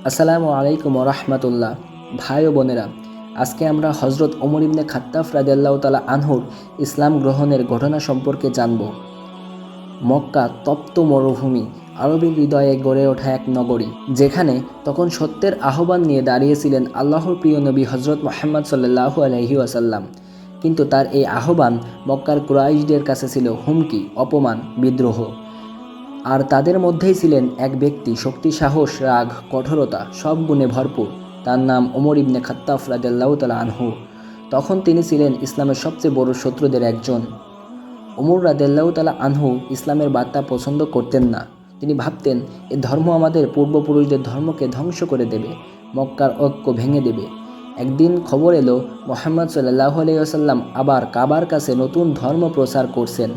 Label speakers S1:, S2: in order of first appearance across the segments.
S1: আসসালামু আলাইকুম রহমতুল্লাহ। ভাই ও বোনেরা, আজকে আমরা হজরত ওমর ইবনে খাত্তাব রাদিয়াল্লাহু তাআলা আনহুর ইসলাম গ্রহণের ঘটনা সম্পর্কে জানব। মক্কা তপ্ত মরুভূমি, আরবের হৃদয়ে গড়ে ওঠা এক নগরী, যেখানে তখন সত্যের আহ্বান নিয়ে দাঁড়িয়েছিলেন আল্লাহর প্রিয় নবী হজরত মুহাম্মদ সাল্লাল্লাহু আলাইহি ওয়াসাল্লাম। কিন্তু তার এই আহ্বান মক্কার কুরাইশদের কাছে ছিল হুমকি, অপমান, বিদ্রোহ। আর তাদের মধ্যেই ছিলেন এক ব্যক্তি, শক্তি, সাহস, রাগ, কঠোরতা সব গুণে ভরপুর। তার নাম ওমর ইবনে খাত্তাব রাদিয়াল্লাহু তাআলা আনহু। তখন তিনি ছিলেন ইসলামের সবচেয়ে বড় শত্রুদের একজন। ওমর রাদিয়াল্লাহু তাআলা আনহু ইসলামের বার্তা পছন্দ করতেন না। তিনি ভাবতেন, এ ধর্ম আমাদের পূর্বপুরুষদের ধর্মকে ধ্বংস করে দেবে, মক্কার ঐক্য ভেঙে দেবে। একদিন খবর এলো মুহাম্মদ সাল্লাল্লাহু আলাইহি ওয়াসাল্লাম আবার কাবার কাছে নতুন ধর্ম প্রচার করছেন।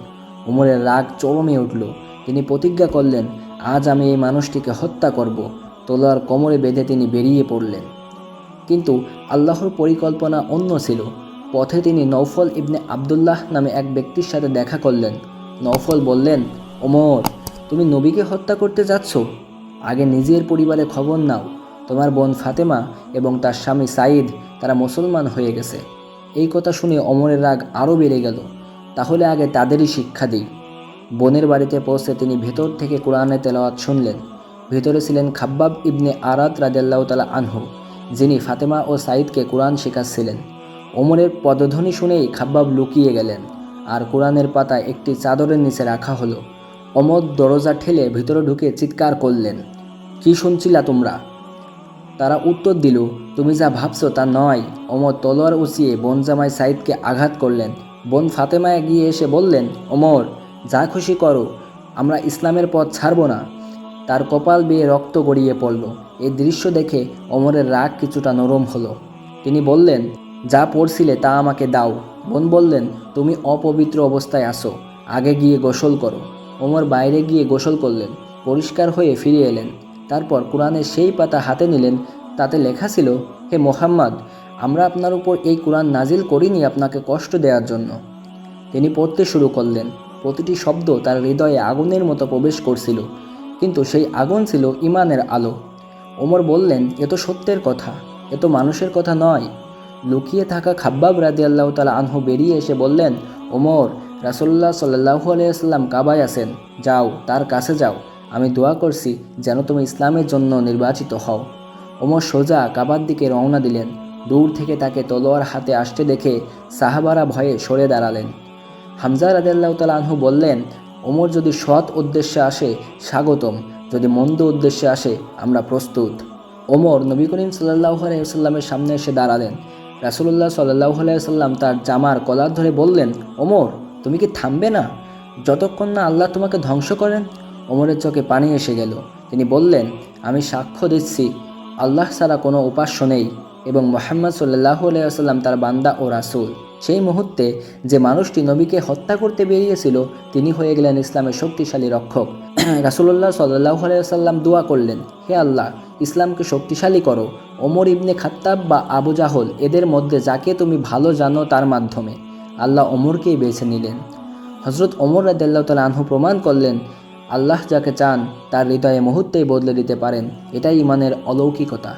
S1: ওমরের রাগ চরমে উঠল। তিনি প্রতিজ্ঞা করলেন, আজ আমি এই মানুষটিকে হত্যা করব। তলোয়ার কোমরে বেঁধে তিনি বেরিয়ে পড়লেন। কিন্তু আল্লাহর পরিকল্পনা অন্য ছিল। পথে তিনি নৌফল ইবনে আবদুল্লাহ নামে এক ব্যক্তির সাথে দেখা করলেন। নৌফল বললেন, ওমর, তুমি নবীকে হত্যা করতে যাচ্ছ? আগে নিজের পরিবারে খবর নাও। তোমার বোন ফাতেমা এবং তার স্বামী সাঈদ, তারা মুসলমান হয়ে গেছে। এই কথা শুনে ওমরের রাগ আরও বেড়ে গেল। তাহলে আগে তাদেরই শিক্ষা দিই। বোনের বাড়িতে পৌঁছে তিনি ভেতর থেকে কোরআনে তেলাওয়াত শুনলেন। ভেতরে ছিলেন খাব্বাব ইবনে আরাত রাদিয়াল্লাহু তাআলা আনহু, যিনি ফাতেমা ও সাঈদকে কোরআন শেখাচ্ছিলেন। ওমরের পদধ্বনি শুনেই খাব্বাব লুকিয়ে গেলেন, আর কোরআনের পাতায় একটি চাদরের নিচে রাখা হলো। ওমর দরজা ঠেলে ভিতরে ঢুকে চিৎকার করলেন, কি শুনছিলা তোমরা? তারা উত্তর দিল, তুমি যা ভাবছো তা নয়। ওমর তলোয়ার উঁচিয়ে বোন জামাই সাঈদকে আঘাত করলেন। বোন ফাতেমা এগিয়ে এসে বললেন, ওমর, যা খুশি করো, আমরা ইসলামের পথ ছাড়ব না। তার কপাল বেয়ে রক্ত গড়িয়ে পড়ল। এই দৃশ্য দেখে ওমরের রাগ কিছুটা নরম হলো। তিনি বললেন, যা পড়ছিলে তা আমাকে দাও। বোন বললেন, তুমি অপবিত্র অবস্থায় আসো, আগে গিয়ে গোসল করো। ওমর বাইরে গিয়ে গোসল করলেন, পরিষ্কার হয়ে ফিরে এলেন। তারপর কোরআনের সেই পাতা হাতে নিলেন। তাতে লেখা ছিল, হে মুহাম্মদ, আমরা আপনার উপর এই কোরআন নাজিল করিনি আপনাকে কষ্ট দেওয়ার জন্য। তিনি পড়তে শুরু করলেন। প্রতিটি শব্দ তার হৃদয়ে আগুনের মতো প্রবেশ করছিল, কিন্তু সেই আগুন ছিল ঈমানের আলো। ওমর বললেন, এ তো সত্যের কথা, এ তো মানুষের কথা নয়। লুকিয়ে থাকা খাব্বাব রাদিয়াল্লাহু তাআলা আনহু বেরিয়ে এসে বললেন, ওমর, রাসূলুল্লাহ সাল্লাল্লাহু আলাইহি ওয়াসাল্লাম কাবায় আছেন, যাও, তার কাছে যাও। আমি দোয়া করছি যেন তুমি ইসলামের জন্য নির্বাচিত হও। ওমর সোজা কাবার দিকে রওনা দিলেন। দূর থেকে তাকে তলোয়ার হাতে আসতে দেখে সাহাবারা ভয়ে সরে দাঁড়ালেন। হামজা রাদিয়াল্লাহু তাআলা আনহু বললেন, ওমর যদি সৎ উদ্দেশ্যে আসে স্বাগতম, যদি মন্দ উদ্দেশ্যে আসে আমরা প্রস্তুত। ওমর নবী করিম সাল্লাল্লাহু আলাইহি ওয়াসাল্লামের সামনে এসে দাঁড়ালেন। রাসূলুল্লাহ সাল্লাল্লাহু আলাইহি ওয়াসাল্লাম তার জামার কলার ধরে বললেন, ওমর, তুমি কি থামবে না যতক্ষণ না আল্লাহ তোমাকে ধ্বংস করেন? ওমরের চোখে পানি এসে গেল। তিনি বললেন, আমি সাক্ষ্য দিচ্ছি আল্লাহ ছাড়া কোনো উপাস্য নেই এবং মুহাম্মদ সাল্লাল্লাহু আলাইহি ওয়াসাল্লাম তার বান্দা ও রাসূল। সেই মুহূর্তে যে মানুষটি নবীকে হত্যা করতে বেরিয়েছিল তিনি হয়ে গেলেন ইসলামের শক্তিশালী রক্ষক। রাসূলুল্লাহ সাল্লাল্লাহু আলাইহি ওয়াসাল্লাম দোয়া করলেন, হে আল্লাহ, ইসলামকে শক্তিশালী করো। ওমর ইবনে খাত্তাব বা আবু জাহল, এদের মধ্যে যাকে তুমি ভালো জানো তার মাধ্যমে। আল্লাহ ওমরকেই বেছে নিলেন। হজরত ওমর রাদিয়াল্লাহু তাআলা আনহু প্রমাণ করলেন, আল্লাহ যাকে চান তার হৃদয়ে মুহূর্তেই বদলে দিতে পারেন। এটাই ঈমানের অলৌকিকতা।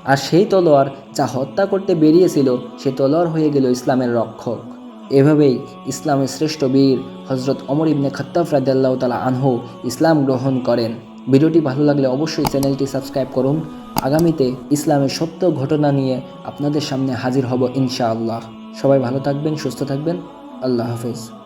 S1: আর সেই তলোয়ার যা হত্যা করতে বেরিয়েছিল, সে তলোয়ার হয়ে গেল ইসলামের রক্ষক। এভাবেই ইসলামের শ্রেষ্ঠ বীর হজরত ওমর ইবনে খাত্তাব রাদিয়াল্লাহু তাআলা আনহু ইসলাম গ্রহণ করেন। ভিডিওটি ভালো লাগলে অবশ্যই চ্যানেলটি সাবস্ক্রাইব করুন। আগামীতে ইসলামের সত্য ঘটনা নিয়ে আপনাদের সামনে হাজির হব ইনশাআল্লাহ। সবাই ভালো থাকবেন, সুস্থ থাকবেন। আল্লাহ হাফেজ।